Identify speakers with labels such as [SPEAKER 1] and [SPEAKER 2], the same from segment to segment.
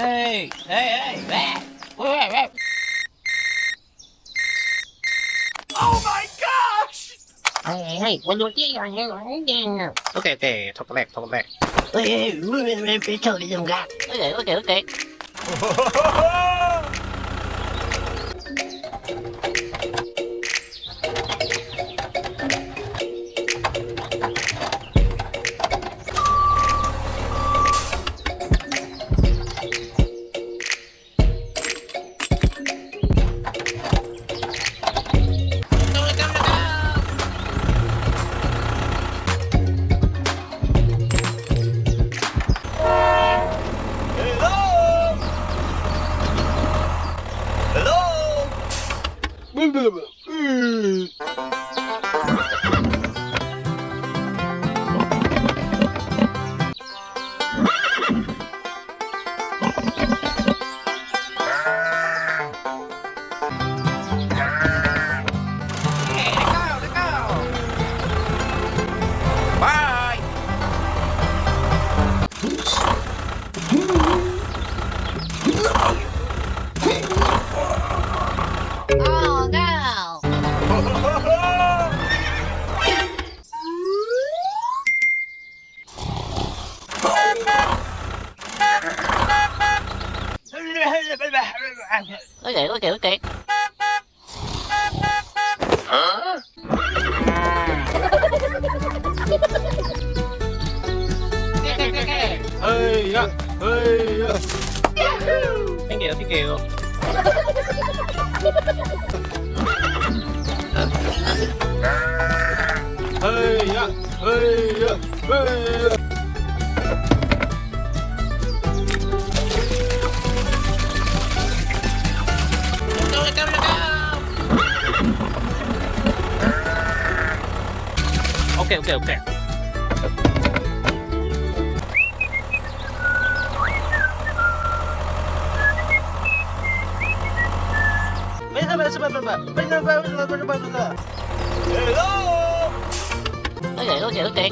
[SPEAKER 1] Hey, hey, hey!
[SPEAKER 2] Oh my gosh!
[SPEAKER 3] Hey, what do you think?
[SPEAKER 1] Okay, chocolate.
[SPEAKER 3] Okay.
[SPEAKER 2] Hello? Hello?
[SPEAKER 1] Bye!
[SPEAKER 3] Oh no! Okay.
[SPEAKER 1] Hey, yeah. Thank you. Hey, yeah. Okay.
[SPEAKER 2] Hello?
[SPEAKER 3] Okay.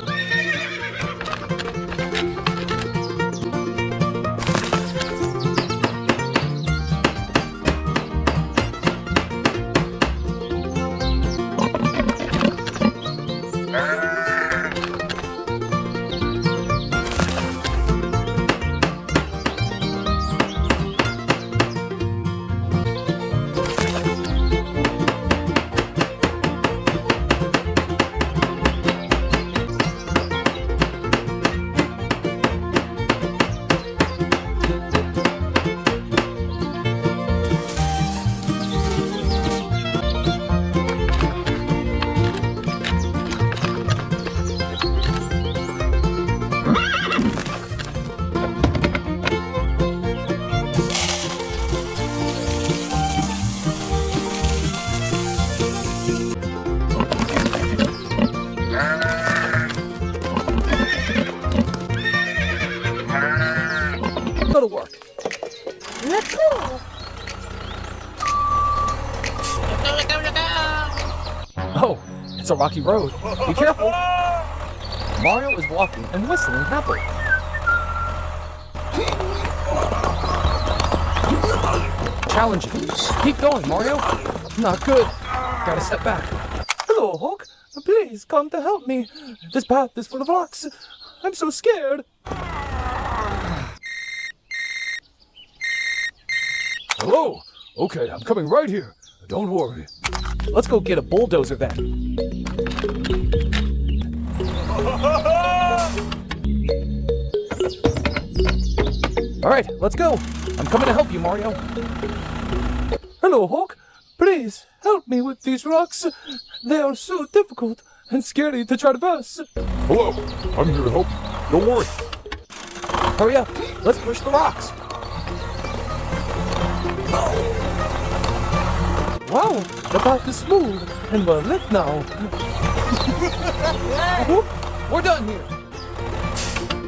[SPEAKER 2] Go to work.
[SPEAKER 3] Let's go!
[SPEAKER 2] Oh, it's a rocky road. Be careful. Mario is walking and whistling happily. Challenging. Keep going, Mario. Not good. Gotta step back. Hello, Hulk. Please come to help me. This path is full of rocks. I'm so scared. Hello. Okay, I'm coming right here. Don't worry. Let's go get a bulldozer then. All right, let's go. I'm coming to help you, Mario. Hello, Hulk. Please help me with these rocks. They are so difficult and scary to traverse.
[SPEAKER 4] Hello, I'm here to help. Don't worry.
[SPEAKER 2] Hurry up. Let's push the rocks. Wow, the path is smooth and we're lit now. Whoop, we're done here.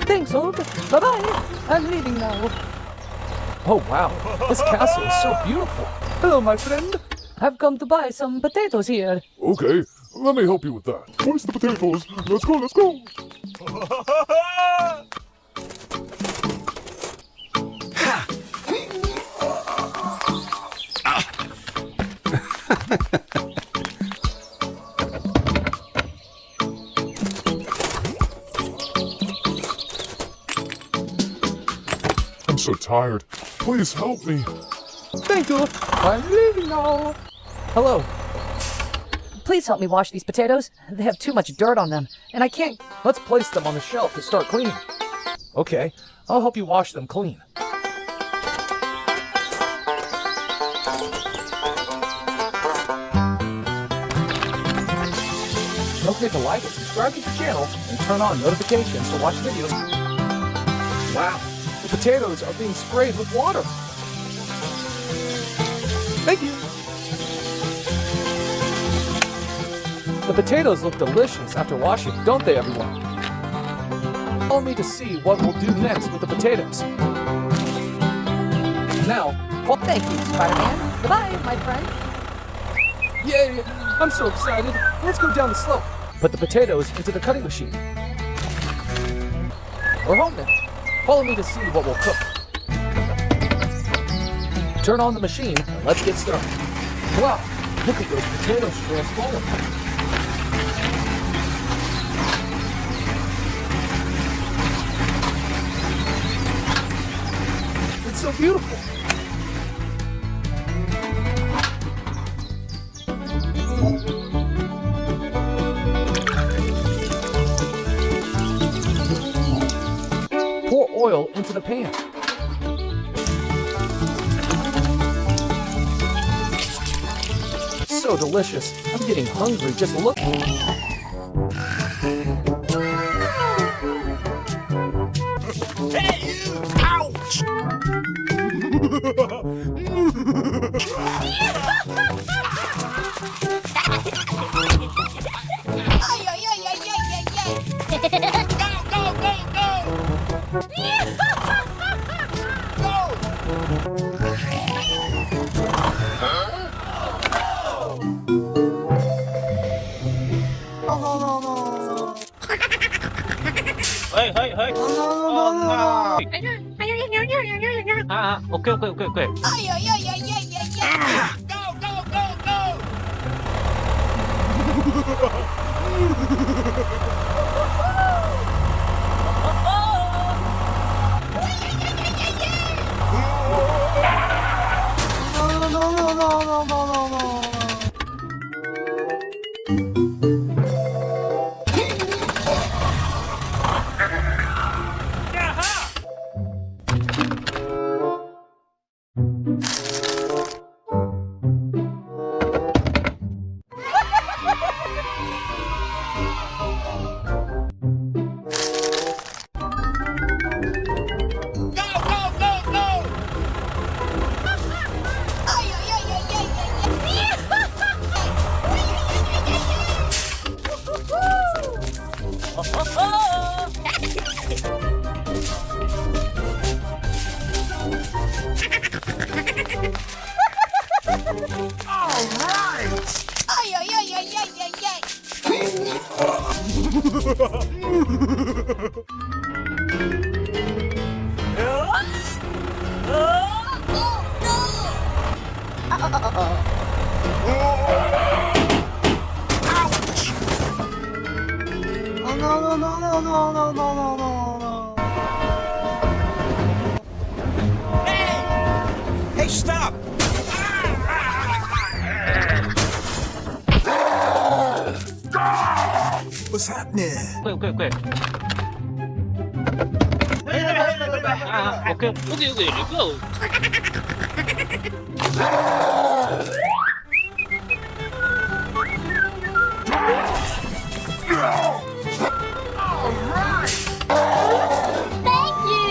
[SPEAKER 2] Thanks, Hulk. Bye-bye. I'm leaving now. Oh, wow. This castle is so beautiful. Hello, my friend. I've come to buy some potatoes here.
[SPEAKER 4] Okay, let me help you with that. Where's the potatoes? Let's go.
[SPEAKER 2] Ha!
[SPEAKER 4] I'm so tired. Please help me.
[SPEAKER 2] Thank you. I'm leaving now. Hello. Please help me wash these potatoes. They have too much dirt on them, and I can't. Let's place them on the shelf to start cleaning. Okay, I'll help you wash them clean. Don't forget to like and subscribe to the channel and turn on notifications to watch videos. Wow, the potatoes are being sprayed with water. Thank you. The potatoes look delicious after washing, don't they, everyone? Follow me to see what we'll do next with the potatoes. Now,
[SPEAKER 5] Thank you, Spider-Man. Goodbye, my friend.
[SPEAKER 2] yay! I'm so excited. Let's go down the slope. Put the potatoes into the cutting machine. We're home now. Follow me to see what we'll cook. Turn on the machine and let's get started. Wow, look at those potatoes transforming. It's so beautiful. Pour oil into the pan. So delicious. I'm getting hungry just looking.
[SPEAKER 1] Hey, hey, hey. Oh, no. Okay, okay, okay, okay.
[SPEAKER 6] Hey, stop! What's happening?
[SPEAKER 1] Okay, okay, okay. Okay, okay, okay, let's go.
[SPEAKER 3] Thank you.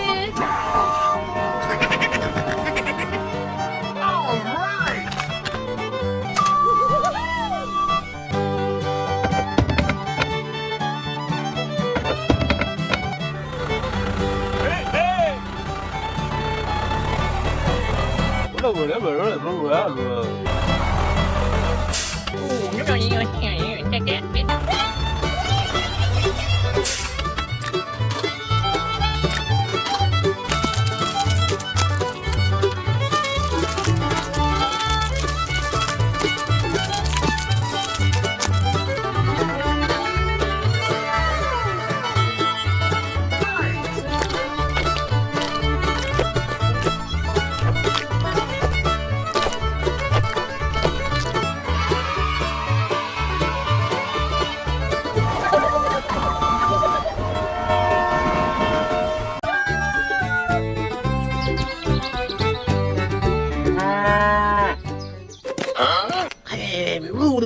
[SPEAKER 1] Thank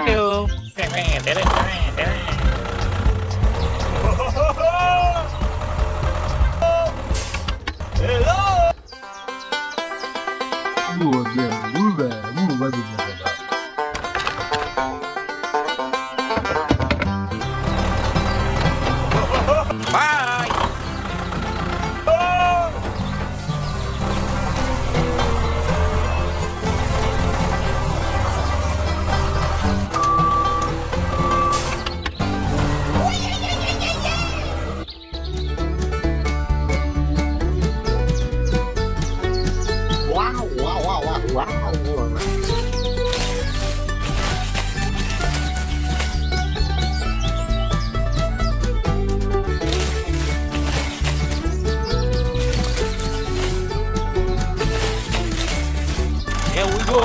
[SPEAKER 1] you. Bye. Here we go.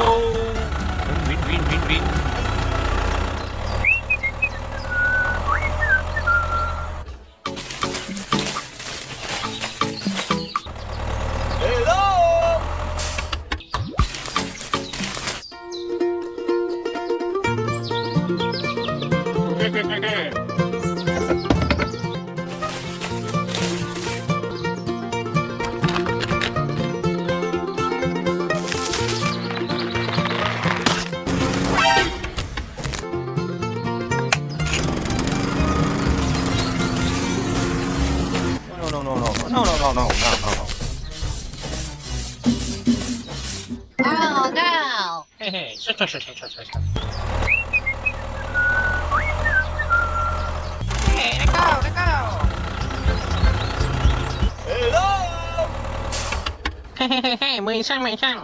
[SPEAKER 1] Win, win, win, win. No.
[SPEAKER 5] Oh no!
[SPEAKER 1] Hey, sure.
[SPEAKER 5] Hey, let go!
[SPEAKER 1] Hey, มือช่าง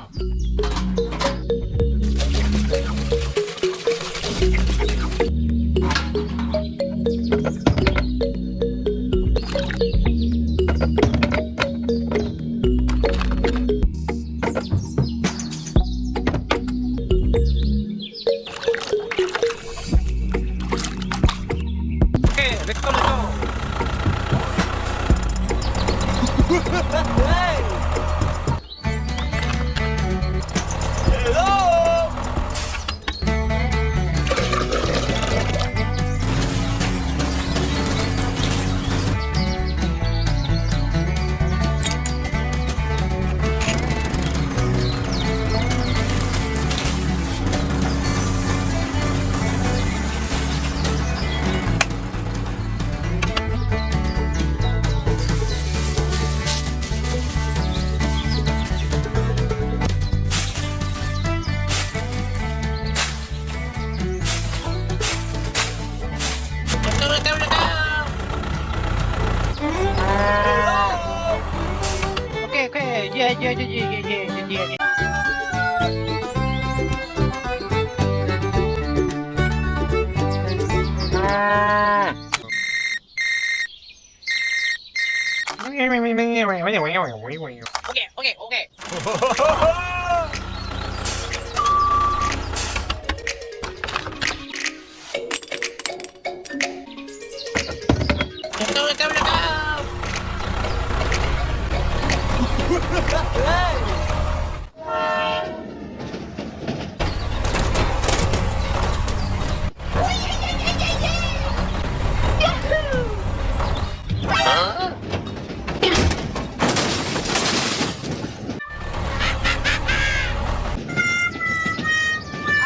[SPEAKER 1] Okay, let's go. Okay, yeah. Okay. Let's go.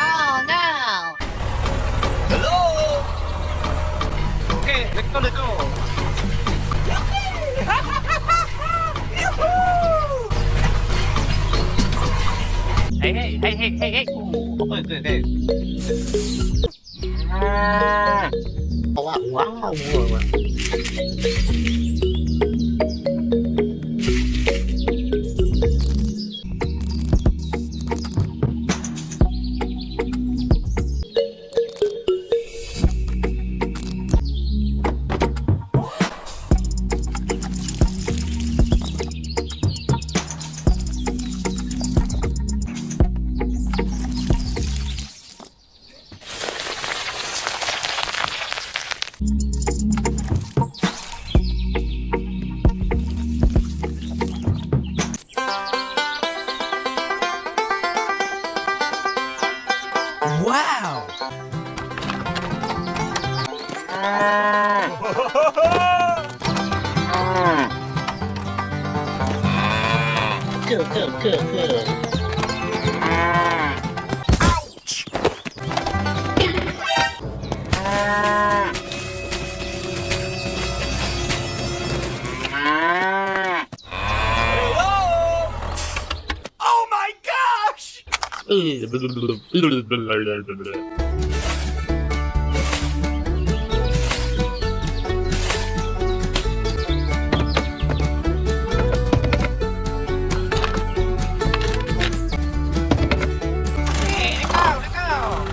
[SPEAKER 5] Oh no!
[SPEAKER 1] Okay, let's go. Hey. Okay. Wow.
[SPEAKER 2] Wow!
[SPEAKER 1] Cool, cool, cool, cool.
[SPEAKER 2] Oh my gosh!
[SPEAKER 5] Hey, let go, let go.
[SPEAKER 2] Help!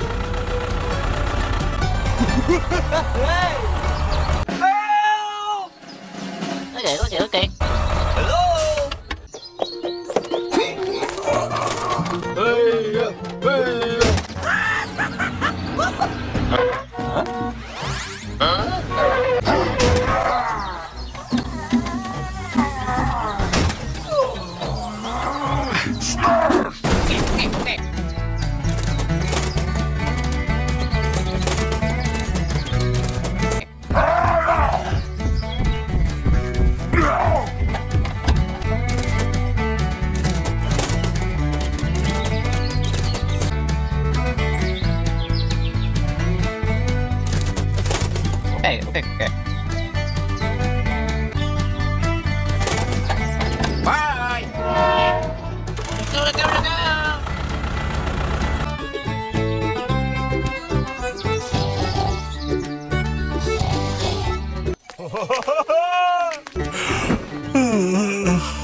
[SPEAKER 5] Okay, okay, okay.
[SPEAKER 2] Hello?
[SPEAKER 5] Okay, okay.
[SPEAKER 1] Okay, okay, okay. Bye!
[SPEAKER 5] Let go, let go, let go.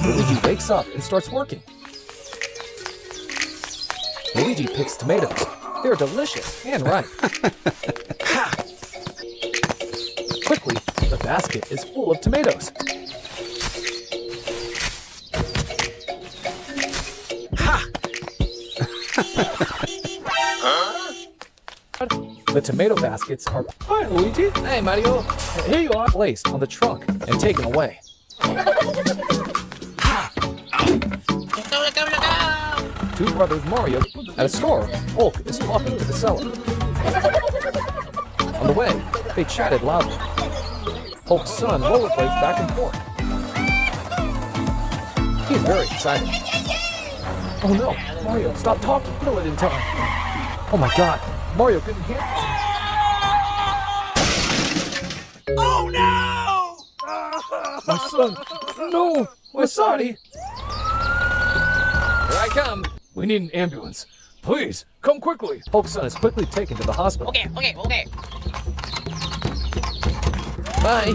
[SPEAKER 2] Luigi wakes up and starts working. Luigi picks tomatoes. They're delicious and ripe. Quickly, the basket is full of tomatoes. The tomato baskets are... Hi, Luigi. Hey, Mario. Here you are. Placed on the trunk and taken away.
[SPEAKER 5] Let go, let go, let go.
[SPEAKER 2] Two brothers Mario at a store. Hulk is talking to the seller. On the way, they chatted loudly. Hulk's son rollerblades back and forth. He's very excited. Oh no, Mario, stop talking. No, it in time. Oh my god, Mario couldn't hear. Oh no! My son, no, we're sorry. Here I come. We need an ambulance. Please, come quickly. Hulk's son is quickly taken to the hospital.
[SPEAKER 5] Okay, okay, okay.
[SPEAKER 2] Bye.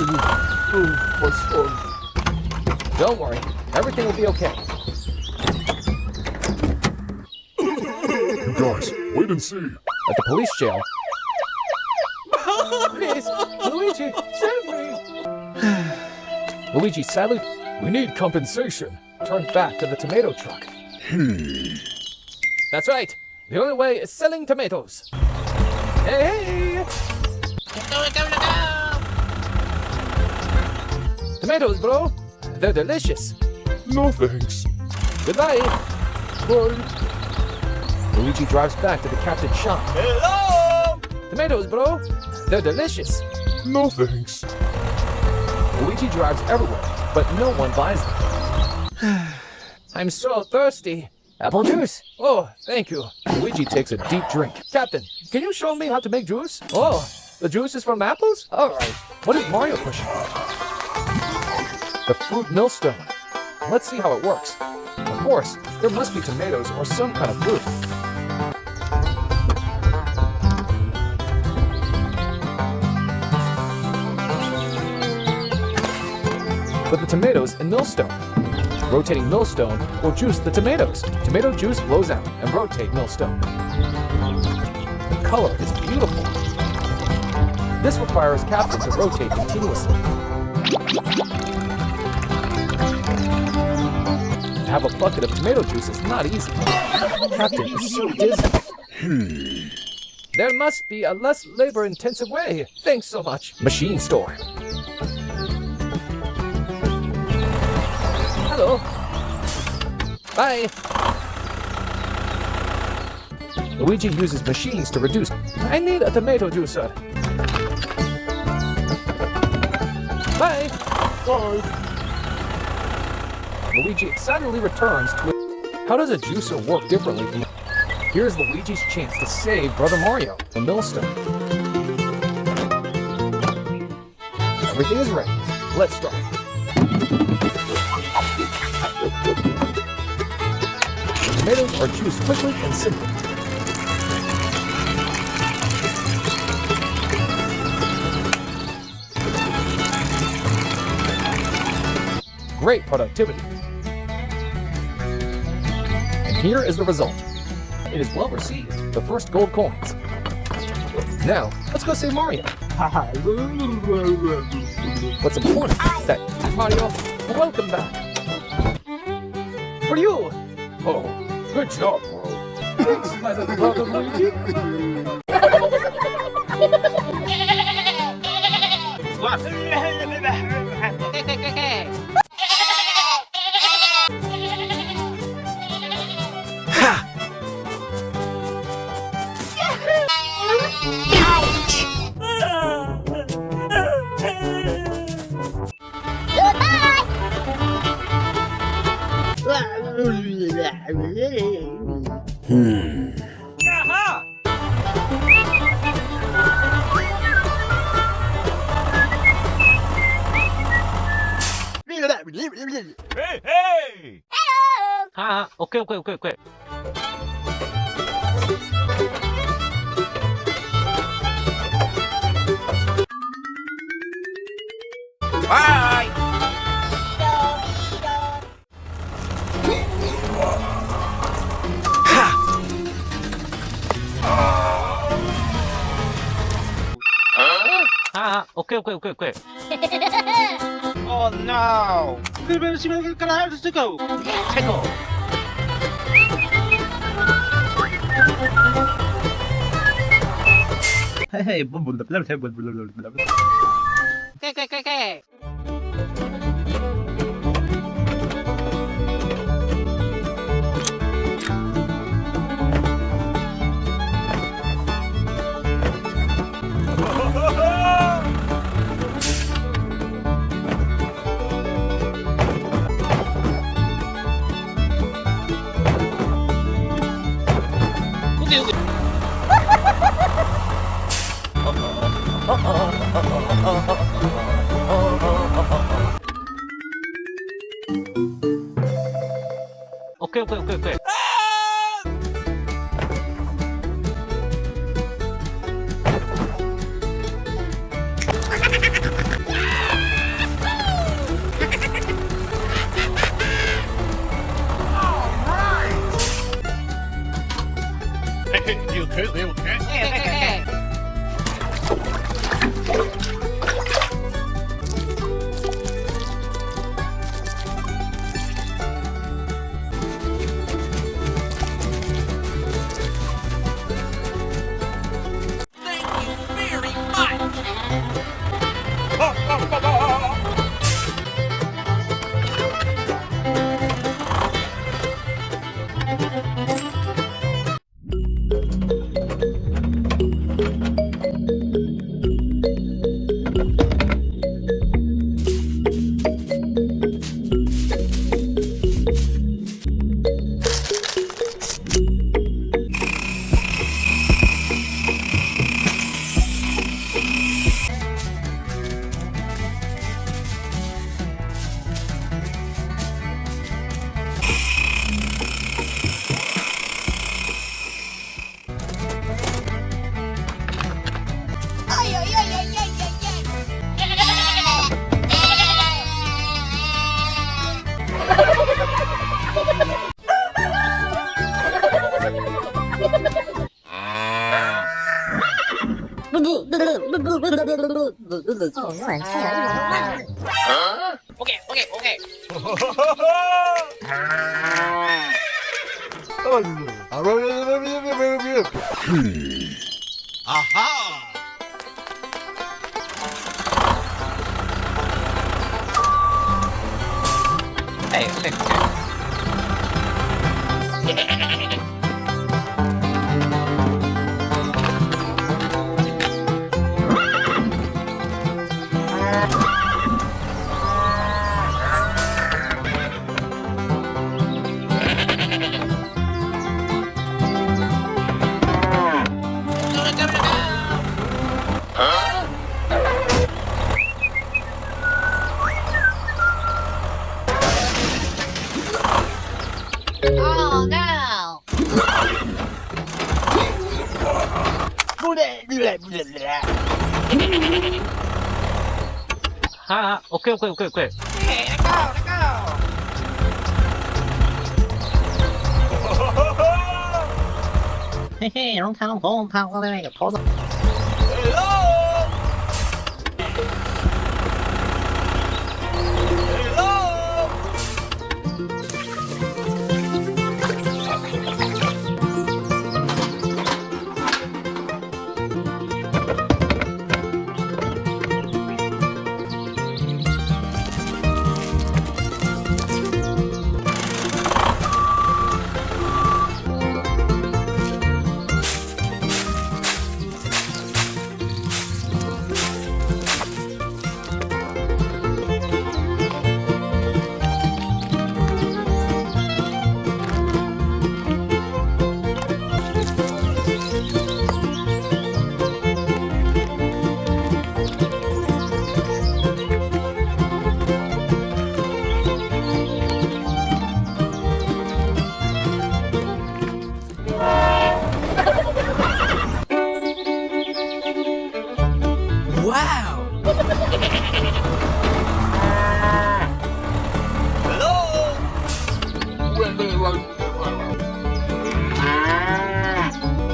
[SPEAKER 2] Oh, my son. Don't worry, everything will be okay.
[SPEAKER 4] You guys, wait and see.
[SPEAKER 2] At the police jail. Please, Luigi, save me. Luigi sadly, we need compensation. Turn back to the tomato truck. That's right. The only way is selling tomatoes. Hey,
[SPEAKER 5] Let go, let go, let go.
[SPEAKER 2] tomatoes, bro. They're delicious.
[SPEAKER 4] No thanks.
[SPEAKER 2] Goodbye.
[SPEAKER 4] Bye.
[SPEAKER 2] Luigi drives back to the captain's shop. Hello! Tomatoes, bro. They're delicious.
[SPEAKER 4] No thanks.
[SPEAKER 2] Luigi drives everywhere, but no one buys them. I'm so thirsty. Apple juice. Oh, thank you. Luigi takes a deep drink. Captain, can you show me how to make juice? Oh, the juice is from apples? All right. What is Mario pushing? The fruit millstone. Let's see how it works. Of course, there must be tomatoes or some kind of fruit. Put the tomatoes in millstone. Rotating millstone will juice the tomatoes. Tomato juice flows out and rotate millstone. The color is beautiful. This requires Captain to rotate continuously. To have a bucket of tomato juice is not easy. Captain is so dizzy. There must be a less labor-intensive way. Thanks so much. Machine store. Hello. Bye. Luigi uses machines to reduce. I need a tomato juicer. Bye.
[SPEAKER 4] Bye.
[SPEAKER 2] Luigi excitedly returns to it. How does a juicer work differently from... Here's Luigi's chance to save Brother Mario, the millstone. Everything is ready. Let's start. Tomatoes are juiced quickly and simply. Great productivity. And here is the result. It is well received, the first gold coins. Now, let's go save Mario. What's important is that Mario, welcome back. For you. Oh, good job, bro. Thanks, my little brother Luigi.
[SPEAKER 1] 오케이. 바이. 오케이.
[SPEAKER 5] Oh no!
[SPEAKER 1] 최고.
[SPEAKER 5] Okay.
[SPEAKER 1] 오케이.
[SPEAKER 5] Okay. Okay.
[SPEAKER 4] Aha!
[SPEAKER 1] 오케이. 오케이, 오케이, 오케이, 오케이.
[SPEAKER 5] Okay, let's go, let's go. 헤헤, 롱타운 공타운 거래 더더.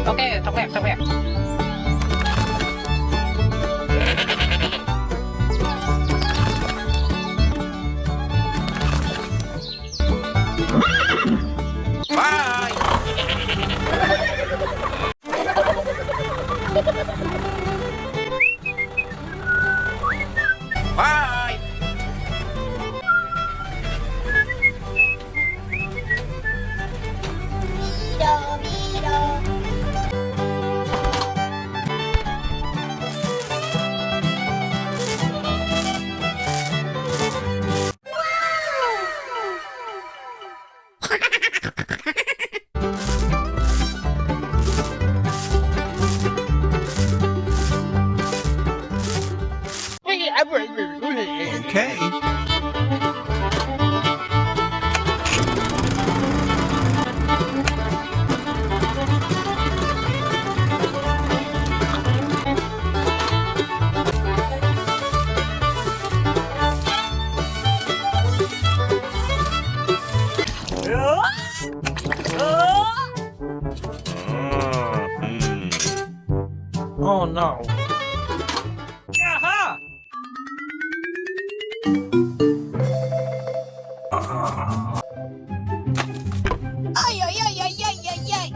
[SPEAKER 5] Okay, chocolate. Bye.
[SPEAKER 6] Okay.
[SPEAKER 1] Oh no.
[SPEAKER 3] Ay, ay, ay, ay, ay, ay, ay.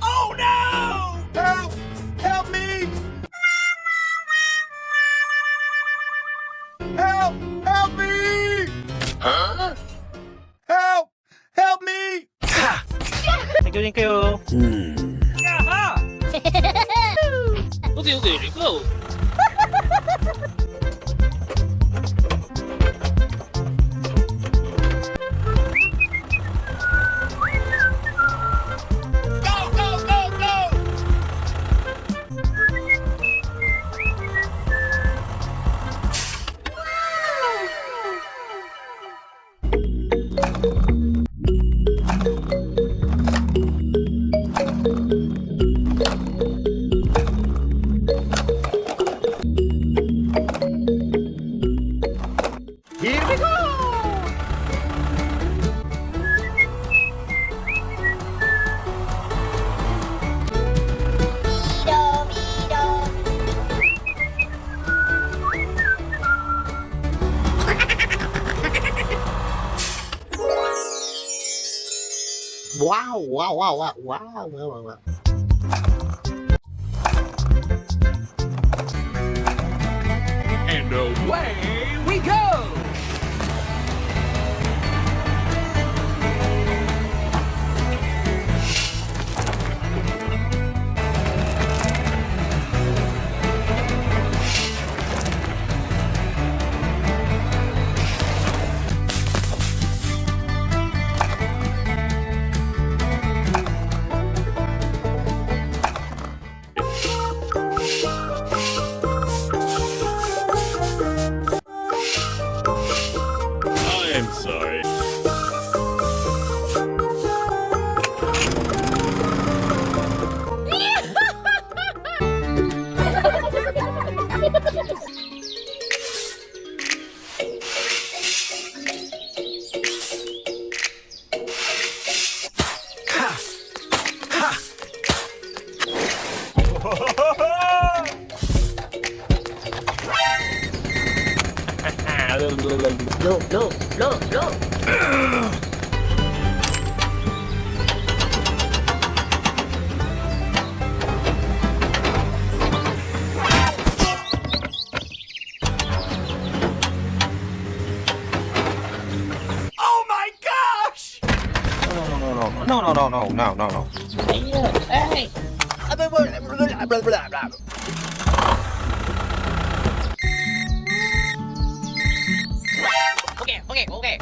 [SPEAKER 6] Oh no! Help! Help me! Help! Help me! Huh? Help! Help me!
[SPEAKER 1] 땡큐. 오케이, go.
[SPEAKER 6] Here we go!
[SPEAKER 5] Wow.
[SPEAKER 6] And away we go!
[SPEAKER 4] I'm sorry.
[SPEAKER 6] Oh my gosh!
[SPEAKER 5] No. ไอ้เหี้ยเอ้ย
[SPEAKER 1] 오케이.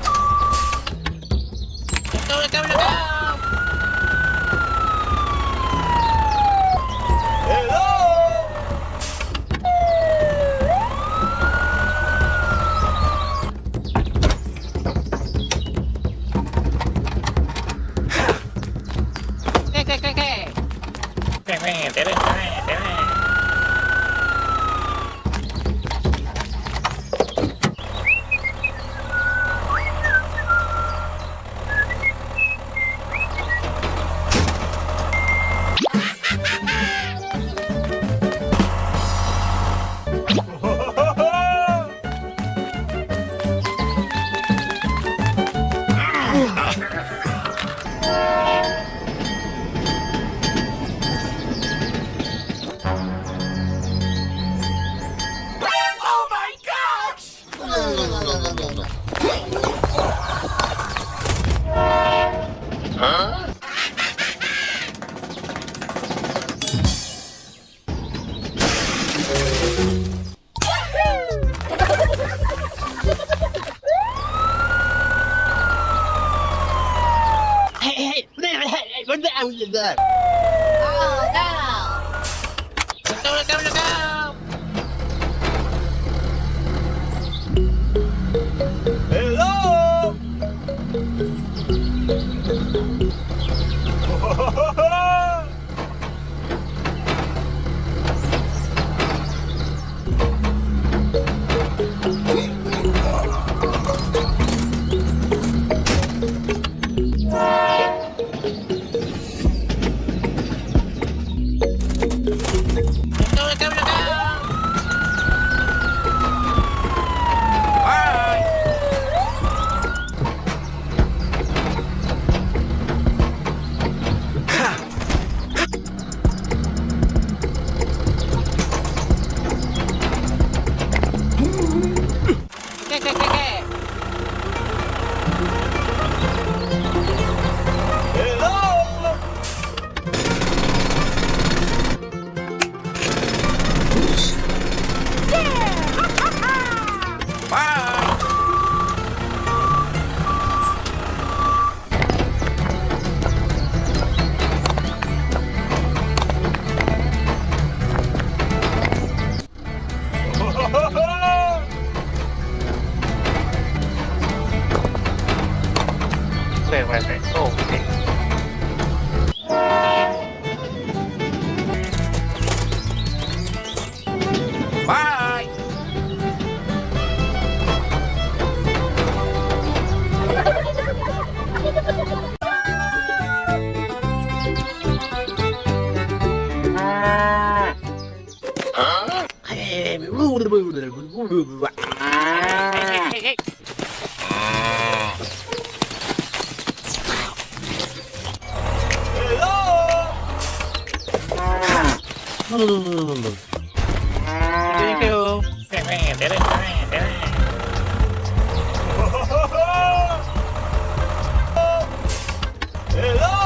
[SPEAKER 6] Oh my gosh!
[SPEAKER 3] Oh no!
[SPEAKER 6] Hello! Hello! Hello!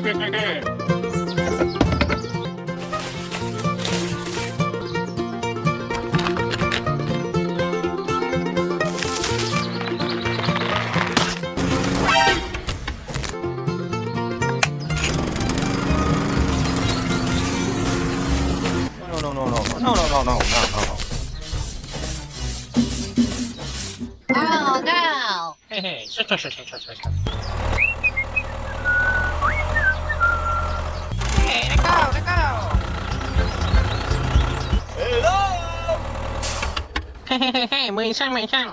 [SPEAKER 5] No.
[SPEAKER 3] Oh no!
[SPEAKER 5] Hey, sure. Hey, let go.
[SPEAKER 6] Hello!
[SPEAKER 5] Hey, มือช่าง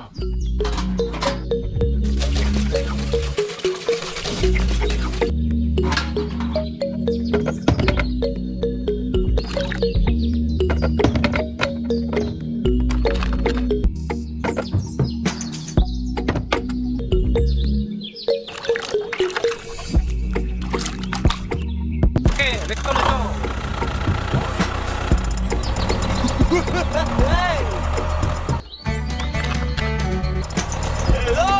[SPEAKER 5] Okay, let's go.
[SPEAKER 6] Hello!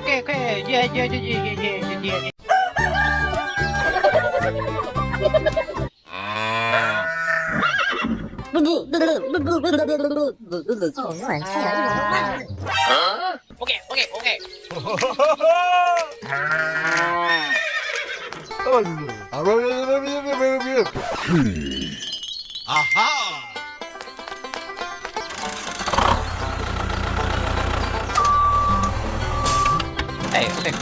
[SPEAKER 5] Okay, yeah. Okay.
[SPEAKER 6] Aha!
[SPEAKER 5] Hey, okay.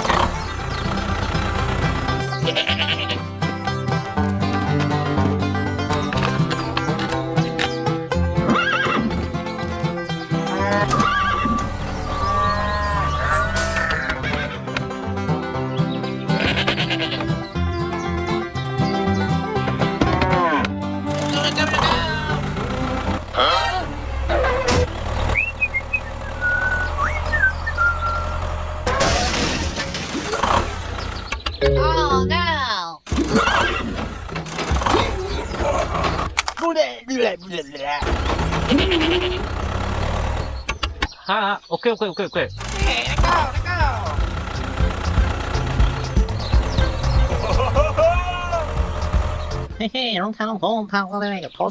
[SPEAKER 3] Oh no!
[SPEAKER 1] 오케이.
[SPEAKER 5] Hey, let go. Hey, รองเท้าผมพังก็เลยกับเขา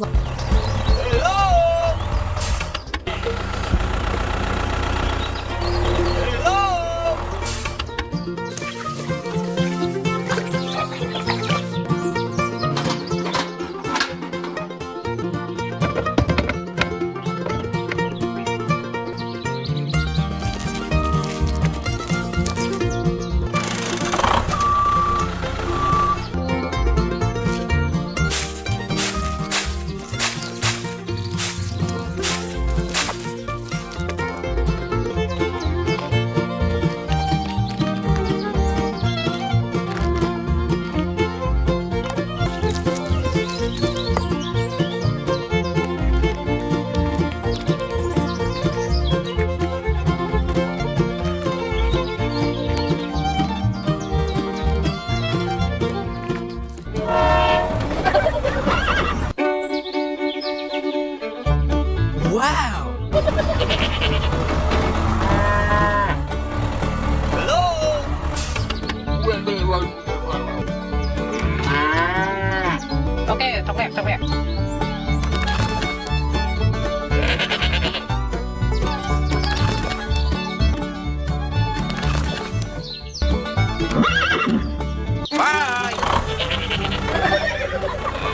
[SPEAKER 6] Hello! Hello!
[SPEAKER 5] Okay, ต้องแรก